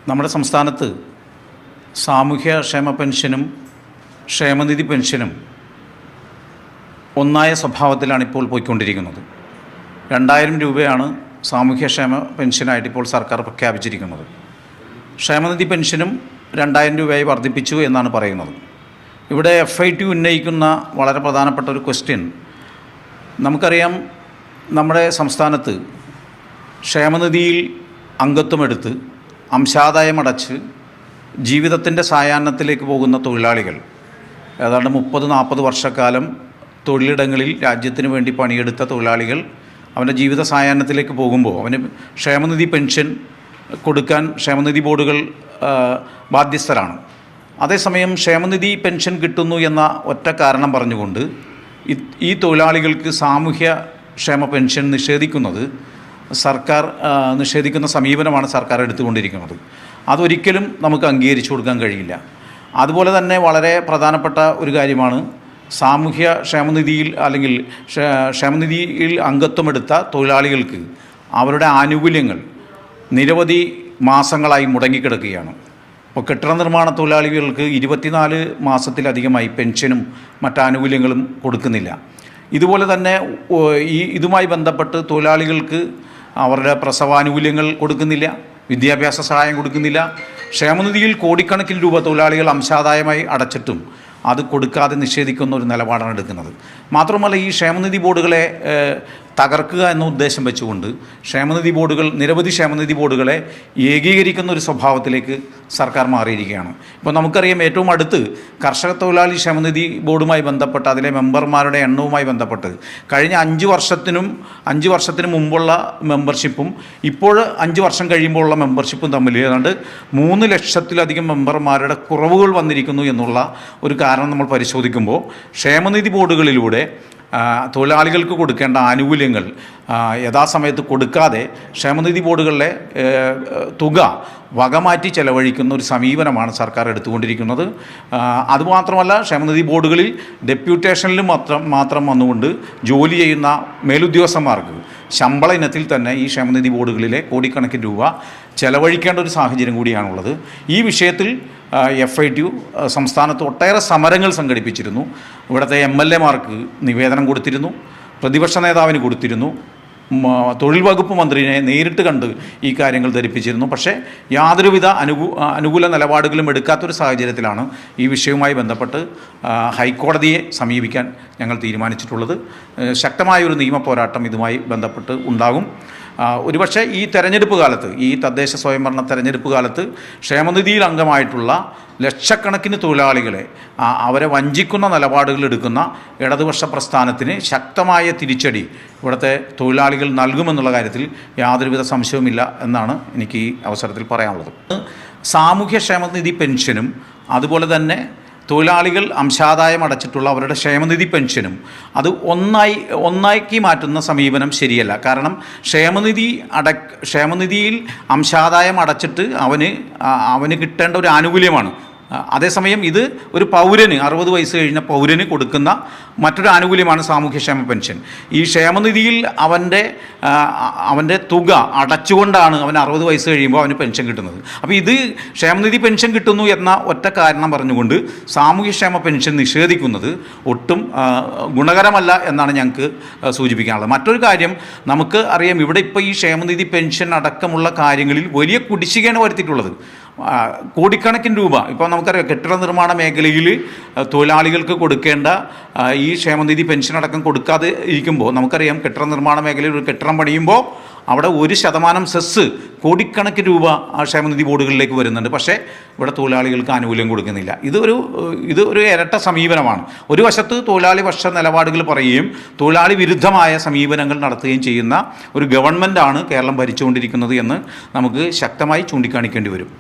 നമ്മുടെ സംസ്ഥാനത്ത് സാമൂഹ്യക്ഷേമ പെൻഷനും ക്ഷേമനിധി പെൻഷനും ഒന്നായ സ്വഭാവത്തിലാണ് ഇപ്പോൾ പോയിക്കൊണ്ടിരിക്കുന്നത്. 2000 രൂപയാണ് സാമൂഹ്യക്ഷേമ പെൻഷനായിട്ട് ഇപ്പോൾ സർക്കാർ പ്രഖ്യാപിച്ചിരിക്കുന്നത്. ക്ഷേമനിധി പെൻഷനും 2000 രൂപയായി വർദ്ധിപ്പിച്ചു എന്നാണ് പറയുന്നത്. ഇവിടെ FIT ഉന്നയിക്കുന്ന വളരെ പ്രധാനപ്പെട്ട ഒരു ക്വസ്റ്റ്യൻ, നമുക്കറിയാം നമ്മുടെ സംസ്ഥാനത്ത് ക്ഷേമനിധിയിൽ അംഗത്വമെടുത്ത് അംശാദായമടച്ച് ജീവിതത്തിൻ്റെ സായാഹ്നത്തിലേക്ക് പോകുന്ന തൊഴിലാളികൾ ഏതാണ്ട് 30-40 വർഷക്കാലം തൊഴിലിടങ്ങളിൽ രാജ്യത്തിന് വേണ്ടി പണിയെടുത്ത തൊഴിലാളികൾ അവൻ്റെ ജീവിത സായാഹ്നത്തിലേക്ക് പോകുമ്പോൾ അവന് ക്ഷേമനിധി പെൻഷൻ കൊടുക്കാൻ ക്ഷേമനിധി ബോർഡുകൾ ബാധ്യസ്ഥരാണ്. അതേസമയം ക്ഷേമനിധി പെൻഷൻ കിട്ടുന്നു എന്ന ഒറ്റ കാരണം പറഞ്ഞുകൊണ്ട് ഈ തൊഴിലാളികൾക്ക് സാമൂഹ്യ ക്ഷേമ പെൻഷൻ നിഷേധിക്കുന്ന സമീപനമാണ് സർക്കാർ എടുത്തുകൊണ്ടിരിക്കുന്നത്. അതൊരിക്കലും നമുക്ക് അംഗീകരിച്ചു കൊടുക്കാൻ കഴിയില്ല. അതുപോലെ തന്നെ വളരെ പ്രധാനപ്പെട്ട ഒരു കാര്യമാണ്, സാമൂഹ്യ ക്ഷേമനിധിയിൽ അല്ലെങ്കിൽ ക്ഷേമനിധിയിൽ അംഗത്വമെടുത്ത തൊഴിലാളികൾക്ക് അവരുടെ ആനുകൂല്യങ്ങൾ നിരവധി മാസങ്ങളായി മുടങ്ങിക്കിടക്കുകയാണ്. ഇപ്പോൾ കെട്ടിട നിർമ്മാണ തൊഴിലാളികൾക്ക് 24 മാസത്തിലധികമായി പെൻഷനും മറ്റാനുകൂല്യങ്ങളും കൊടുക്കുന്നില്ല. ഇതുപോലെ തന്നെ ഇതുമായി ബന്ധപ്പെട്ട് തൊഴിലാളികൾക്ക് അവരുടെ പ്രസവാനുകൂല്യങ്ങൾ കൊടുക്കുന്നില്ല, വിദ്യാഭ്യാസ സഹായം കൊടുക്കുന്നില്ല. ക്ഷേമനിധിയിൽ കോടിക്കണക്കിന് രൂപ തൊഴിലാളികൾ അംശാദായമായി അടച്ചിട്ടും അത് കൊടുക്കാതെ നിഷേധിക്കുന്ന ഒരു നിലപാടാണ് എടുക്കുന്നത്. മാത്രമല്ല, ഈ ക്ഷേമനിധി ബോർഡുകളെ തകർക്കുക എന്ന ഉദ്ദേശം വെച്ചുകൊണ്ട് നിരവധി ക്ഷേമനിധി ബോർഡുകളെ ഏകീകരിക്കുന്ന ഒരു സ്വഭാവത്തിലേക്ക് സർക്കാർ മാറിയിരിക്കുകയാണ്. ഇപ്പോൾ നമുക്കറിയാം, ഏറ്റവും അടുത്ത് കർഷക തൊഴിലാളി ക്ഷേമനിധി ബോർഡുമായി ബന്ധപ്പെട്ട് അതിലെ മെമ്പർമാരുടെ എണ്ണവുമായി ബന്ധപ്പെട്ട് കഴിഞ്ഞ 5 വർഷത്തിന് മുമ്പുള്ള മെമ്പർഷിപ്പും ഇപ്പോൾ 5 വർഷം കഴിയുമ്പോഴുള്ള മെമ്പർഷിപ്പും തമ്മിൽ ഏതാണ്ട് 3 ലക്ഷത്തിലധികം മെമ്പർമാരുടെ കുറവുകൾ വന്നിരിക്കുന്നു എന്നുള്ള ഒരു കാരണം നമ്മൾ പരിശോധിക്കുമ്പോൾ ക്ഷേമനിധി ബോർഡുകളിലൂടെ തൊഴിലാളികൾക്ക് കൊടുക്കേണ്ട ആനുകൂല്യങ്ങൾ യഥാസമയത്ത് കൊടുക്കാതെ ക്ഷേമനിധി ബോർഡുകളിലെ തുക വകമാറ്റി ചെലവഴിക്കുന്ന ഒരു സമീപനമാണ് സർക്കാർ എടുത്തുകൊണ്ടിരിക്കുന്നത്. അതുമാത്രമല്ല, ക്ഷേമനിധി ബോർഡുകളിൽ ഡെപ്യൂട്ടേഷനിൽ മാത്രം വന്നുകൊണ്ട് ജോലി ചെയ്യുന്ന മേലുദ്യോഗസ്ഥന്മാർക്ക് ശമ്പള ഇനത്തിൽ തന്നെ ഈ ക്ഷേമനിധി ബോർഡുകളിലെ കോടിക്കണക്കിന് രൂപ ചെലവഴിക്കേണ്ട ഒരു സാഹചര്യം കൂടിയാണുള്ളത്. ഈ വിഷയത്തിൽ FIT സംസ്ഥാനത്ത് ഒട്ടേറെ സമരങ്ങൾ സംഘടിപ്പിച്ചിരുന്നു. ഇവിടുത്തെ MLA-മാർക്ക് നിവേദനം കൊടുത്തിരുന്നു, പ്രതിപക്ഷ നേതാവിന് കൊടുത്തിരുന്നു, തൊഴിൽ വകുപ്പ് മന്ത്രിയെ നേരിട്ട് കണ്ട് ഈ കാര്യങ്ങൾ ധരിപ്പിച്ചിരുന്നു. പക്ഷേ യാതൊരുവിധ അനുകൂല നിലപാടുകളും എടുക്കാത്തൊരു സാഹചര്യത്തിലാണ് ഈ വിഷയവുമായി ബന്ധപ്പെട്ട് ഹൈക്കോടതിയെ സമീപിക്കാൻ ഞങ്ങൾ തീരുമാനിച്ചിട്ടുള്ളത്. ശക്തമായൊരു നിയമ പോരാട്ടം ഇതുമായി ബന്ധപ്പെട്ട് ഉണ്ടാകും. ഒരുപക്ഷെ ഈ തെരഞ്ഞെടുപ്പ് കാലത്ത്, ഈ തദ്ദേശ സ്വയംഭരണ തെരഞ്ഞെടുപ്പ് കാലത്ത് ക്ഷേമനിധിയിൽ അംഗമായിട്ടുള്ള ലക്ഷക്കണക്കിന് തൊഴിലാളികളെ അവരെ വഞ്ചിക്കുന്ന നിലപാടുകൾ എടുക്കുന്ന ഇടതുപക്ഷ പ്രസ്ഥാനത്തിന് ശക്തമായ തിരിച്ചടി ഇവിടുത്തെ തൊഴിലാളികൾ നൽകുമെന്നുള്ള കാര്യത്തിൽ യാതൊരുവിധ സംശയവുമില്ല എന്നാണ് എനിക്ക് ഈ അവസരത്തിൽ പറയാനുള്ളത്. സാമൂഹ്യ ക്ഷേമനിധി പെൻഷനും അതുപോലെ തന്നെ തൊഴിലാളികൾ അംശാദായം അടച്ചിട്ടുള്ള അവരുടെ ക്ഷേമനിധി പെൻഷനും അത് ഒന്നാക്കി മാറ്റുന്ന സമീപനം ശരിയല്ല. കാരണം ക്ഷേമനിധിയിൽ അംശാദായം അടച്ചിട്ട് അവന് കിട്ടേണ്ട ഒരു ആനുകൂല്യമാണ്. അതേസമയം ഇത് ഒരു പൗരന് 60 വയസ്സ് കഴിഞ്ഞ പൗരന് കൊടുക്കുന്ന മറ്റൊരു ആനുകൂല്യമാണ് സാമൂഹ്യക്ഷേമ പെൻഷൻ. ഈ ക്ഷേമനിധിയിൽ അവൻ്റെ തുക അടച്ചുകൊണ്ടാണ് അവന് 60 വയസ്സ് കഴിയുമ്പോൾ അവന് പെൻഷൻ കിട്ടുന്നത്. അപ്പോൾ ഇത് ക്ഷേമനിധി പെൻഷൻ കിട്ടുന്നു എന്ന ഒറ്റ കാരണം പറഞ്ഞുകൊണ്ട് സാമൂഹ്യക്ഷേമ പെൻഷൻ നിഷേധിക്കുന്നത് ഒട്ടും ഗുണകരമല്ല എന്നാണ് ഞങ്ങൾക്ക് സൂചിപ്പിക്കാനുള്ളത്. മറ്റൊരു കാര്യം, നമുക്ക് അറിയാം, ഇവിടെ ഇപ്പോൾ ഈ ക്ഷേമനിധി പെൻഷൻ അടക്കമുള്ള കാര്യങ്ങളിൽ വലിയ കുടിശ്ശികയാണ് വരുത്തിയിട്ടുള്ളത്. കോടിക്കണക്കിന് രൂപ ഇപ്പോൾ നമുക്കറിയാം, കെട്ടിട നിർമ്മാണ മേഖലയിൽ തൊഴിലാളികൾക്ക് കൊടുക്കേണ്ട ഈ ക്ഷേമനിധി പെൻഷൻ അടക്കം കൊടുക്കാതെ ഇരിക്കുമ്പോൾ നമുക്കറിയാം, കെട്ടിട നിർമ്മാണ മേഖലയിൽ ഒരു കെട്ടിടം പണിയുമ്പോൾ അവിടെ 1% സെസ് കോടിക്കണക്കിന് രൂപ ആ ക്ഷേമനിധി ബോർഡുകളിലേക്ക് വരുന്നുണ്ട്. പക്ഷേ ഇവിടെ തൊഴിലാളികൾക്ക് ആനുകൂല്യം കൊടുക്കുന്നില്ല. ഇത് ഒരു ഇരട്ട സമീപനമാണ്. ഒരു വശത്ത് തൊഴിലാളി പക്ഷ നിലപാടുകൾ പറയുകയും തൊഴിലാളി വിരുദ്ധമായ സമീപനങ്ങൾ നടത്തുകയും ചെയ്യുന്ന ഒരു ഗവൺമെൻറ്റാണ് കേരളം ഭരിച്ചുകൊണ്ടിരിക്കുന്നത് എന്ന് നമുക്ക് ശക്തമായി ചൂണ്ടിക്കാണിക്കേണ്ടി വരും.